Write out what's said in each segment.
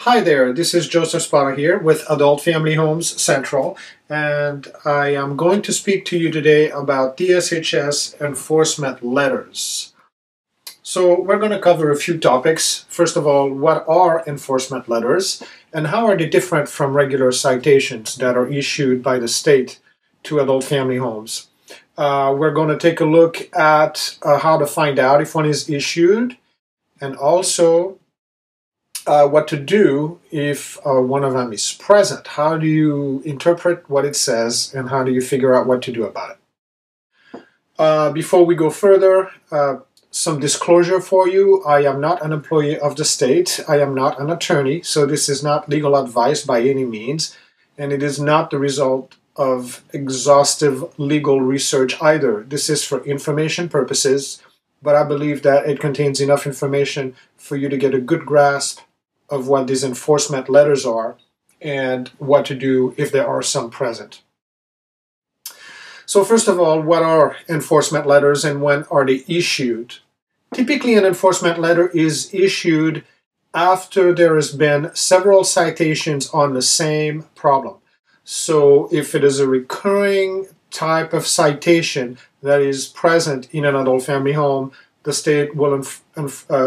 Hi there, this is Joseph Spada here with Adult Family Homes Central, and I am going to speak to you today about DSHS enforcement letters. So we're going to cover a few topics. First of all, what are enforcement letters and how are they different from regular citations that are issued by the state to adult family homes? We're going to take a look at how to find out if one is issued, and also what to do if one of them is present. How do you interpret what it says, and how do you figure out what to do about it? Before we go further, some disclosure for you. I am not an employee of the state. I am not an attorney, so this is not legal advice by any means, and it is not the result of exhaustive legal research either. This is for information purposes, but I believe that it contains enough information for you to get a good grasp of what these enforcement letters are and what to do if there are some present. So first of all, what are enforcement letters and when are they issued? Typically, an enforcement letter is issued after there has been several citations on the same problem. So if it is a recurring type of citation that is present in an adult family home, the state will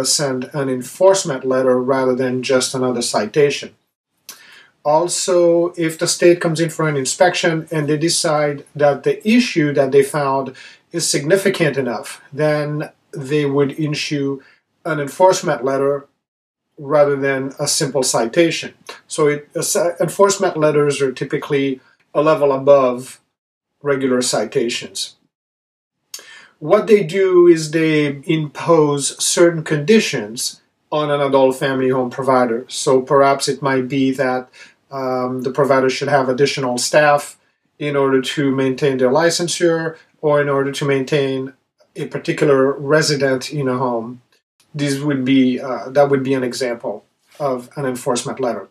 send an enforcement letter rather than just another citation. Also, if the state comes in for an inspection and they decide that the issue that they found is significant enough, then they would issue an enforcement letter rather than a simple citation. So enforcement letters are typically a level above regular citations. What they do is they impose certain conditions on an adult family home provider. So perhaps it might be that the provider should have additional staff in order to maintain their licensure or in order to maintain a particular resident in a home. That would be an example of an enforcement letter.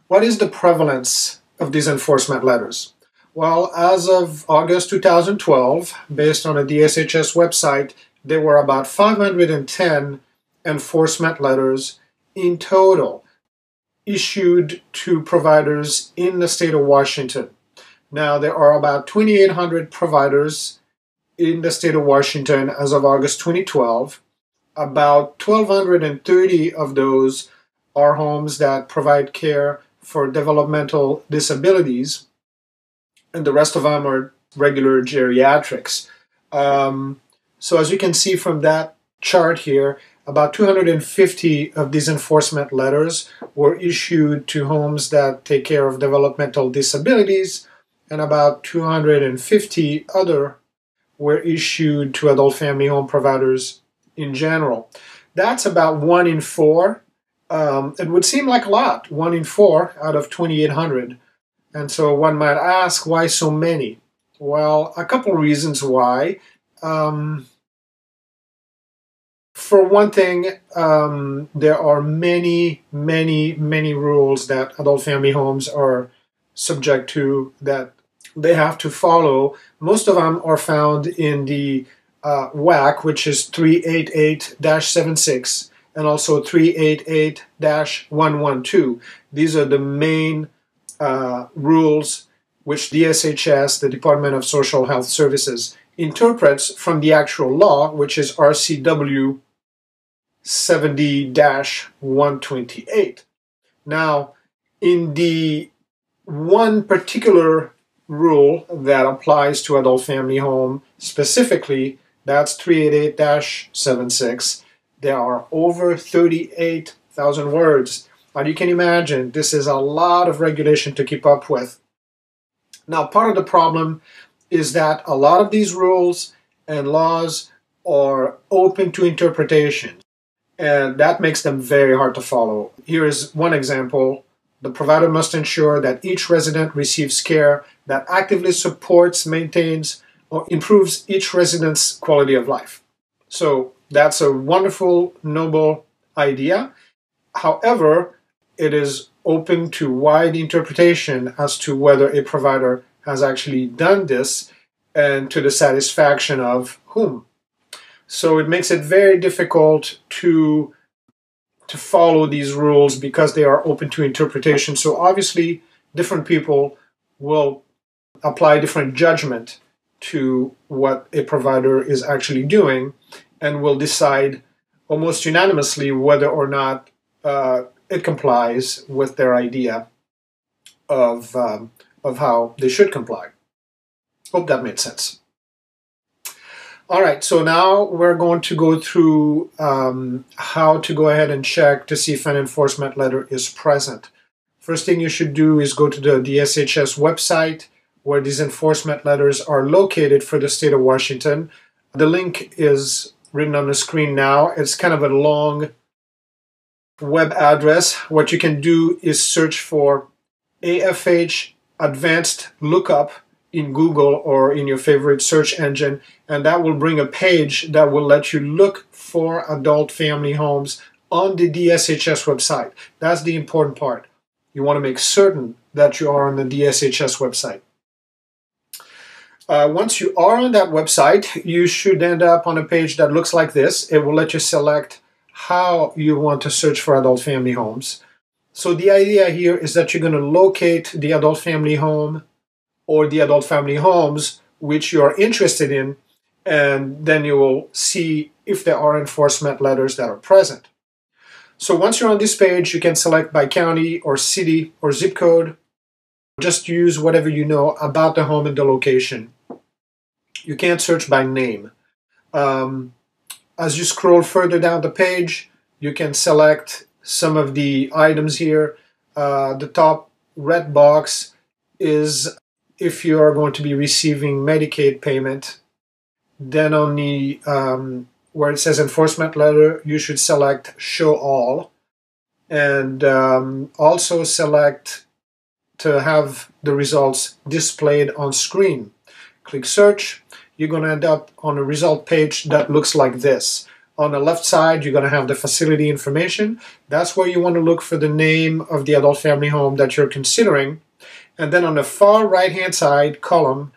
What is the prevalence of these enforcement letters? Well, as of August 2012, based on a DSHS website, there were about 510 enforcement letters in total issued to providers in the state of Washington. Now, there are about 2,800 providers in the state of Washington as of August 2012. About 1,230 of those are homes that provide care for developmental disabilities, and the rest of them are regular geriatrics. So as you can see from that chart here, about 250 of these enforcement letters were issued to homes that take care of developmental disabilities, and about 250 other were issued to adult family home providers in general. That's about 1 in 4. It would seem like a lot, 1 in 4 out of 2,800. And so one might ask, why so many? Well, a couple reasons why. For one thing, there are many rules that adult family homes are subject to that they have to follow. Most of them are found in the WAC, which is 388-76, and also 388-112. These are the main rules which DSHS, the Department of Social Health Services, interprets from the actual law, which is RCW 70-128. Now, in the one particular rule that applies to adult family home specifically, that's 388-76, there are over 38,000 words. And you can imagine this is a lot of regulation to keep up with. Now, part of the problem is that a lot of these rules and laws are open to interpretation, and that makes them very hard to follow. Here is one example. The provider must ensure that each resident receives care that actively supports, maintains, or improves each resident's quality of life. So that's a wonderful, noble idea. However, it is open to wide interpretation as to whether a provider has actually done this and to the satisfaction of whom. So it makes it very difficult to to follow these rules because they are open to interpretation. So obviously, different people will apply different judgment to what a provider is actually doing and will decide almost unanimously whether or not it complies with their idea of how they should comply. Hope that made sense. All right, so now we're going to go through how to go ahead and check to see if an enforcement letter is present. First thing you should do is go to the DSHS website where these enforcement letters are located for the state of Washington. The link is written on the screen now. It's kind of a long web address. What you can do is search for AFH Advanced Lookup in Google or in your favorite search engine, and that will bring a page that will let you look for adult family homes on the DSHS website. That's the important part. You want to make certain that you are on the DSHS website. Once you are on that website, you should end up on a page that looks like this. It will let you select how you want to search for adult family homes. So the idea here is that you're going to locate the adult family home or the adult family homes which you are interested in, and then you will see if there are enforcement letters that are present. So once you're on this page, you can select by county or city or zip code. Just use whatever you know about the home and the location. You can't search by name. As you scroll further down the page, you can select some of the items here. The top red box is if you are going to be receiving Medicaid payment. Then on the where it says enforcement letter, you should select show all, and also select to have the results displayed on screen. Click search. You're going to end up on a result page that looks like this. On the left side, you're going to have the facility information. That's where you want to look for the name of the adult family home that you're considering. And then on the far right-hand side column,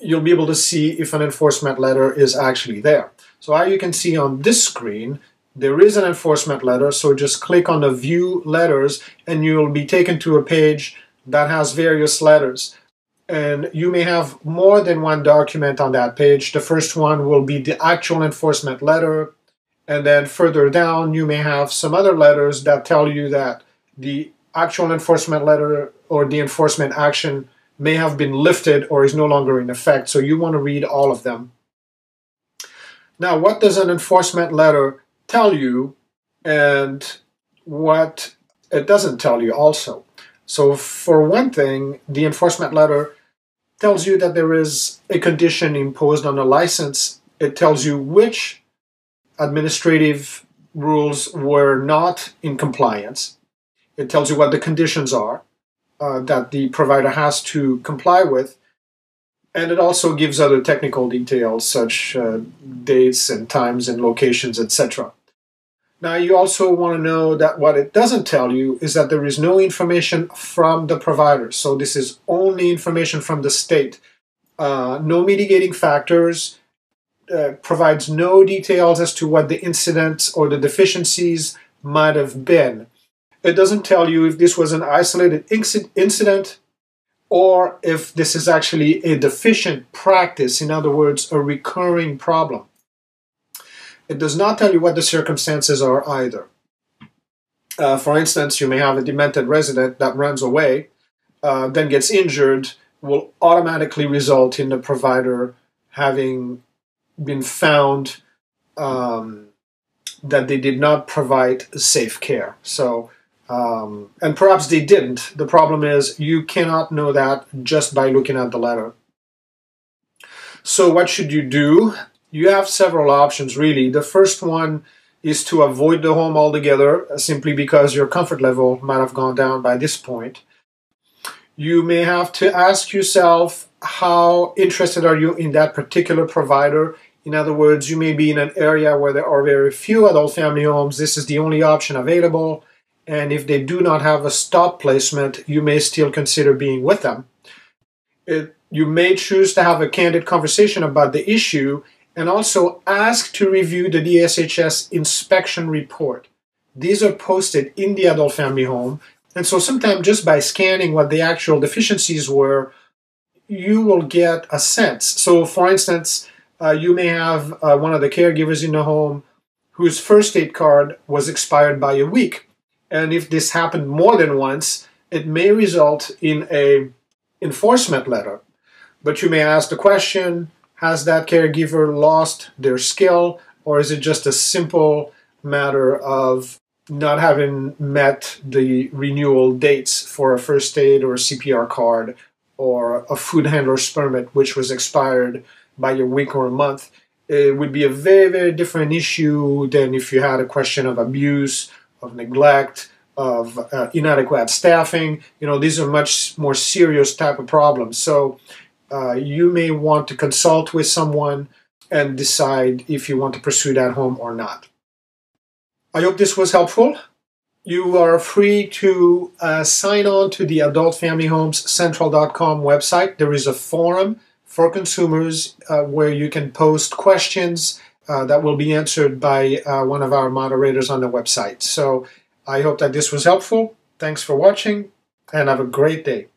you'll be able to see if an enforcement letter is actually there. So as you can see on this screen, there is an enforcement letter. So just click on the View Letters, and you'll be taken to a page that has various letters. And you may have more than one document on that page. The first one will be the actual enforcement letter, and then further down you may have some other letters that tell you that the actual enforcement letter or the enforcement action may have been lifted or is no longer in effect. So you want to read all of them. Now, what does an enforcement letter tell you and what it doesn't tell you also? So for one thing, the enforcement letter tells you that there is a condition imposed on a license. It tells you which administrative rules were not in compliance. It tells you what the conditions are that the provider has to comply with. And it also gives other technical details such dates and times and locations, etc. Now, you also want to know that what it doesn't tell you is that there is no information from the provider. So this is only information from the state. No mitigating factors, provides no details as to what the incidents or the deficiencies might have been. It doesn't tell you if this was an isolated incident or if this is actually a deficient practice, in other words, a recurring problem. It does not tell you what the circumstances are either. For instance, you may have a demented resident that runs away, then gets injured, will automatically result in the provider having been found that they did not provide safe care. So, and perhaps they didn't. The problem is you cannot know that just by looking at the letter. So what should you do? You have several options, really. The first one is to avoid the home altogether, simply because your comfort level might have gone down by this point. You may have to ask yourself, how interested are you in that particular provider? In other words, you may be in an area where there are very few adult family homes. This is the only option available. And if they do not have a stop placement, you may still consider being with them. You may choose to have a candid conversation about the issue and also ask to review the DSHS inspection report. these are posted in the adult family home. And so sometimes just by scanning what the actual deficiencies were, you will get a sense. So for instance, you may have one of the caregivers in the home whose first aid card was expired by a week. And if this happened more than once, it may result in an enforcement letter. But you may ask the question, has that caregiver lost their skill, or is it just a simple matter of not having met the renewal dates for a first aid or a CPR card or a food handler's permit, which was expired by a week or a month? It would be a very, very different issue than if you had a question of abuse, of neglect, of inadequate staffing. You know, these are much more serious type of problems. So you may want to consult with someone and decide if you want to pursue that home or not. I hope this was helpful. You are free to sign on to the adultfamilyhomescentral.com website. There is a forum for consumers where you can post questions that will be answered by one of our moderators on the website. So I hope that this was helpful. Thanks for watching and have a great day.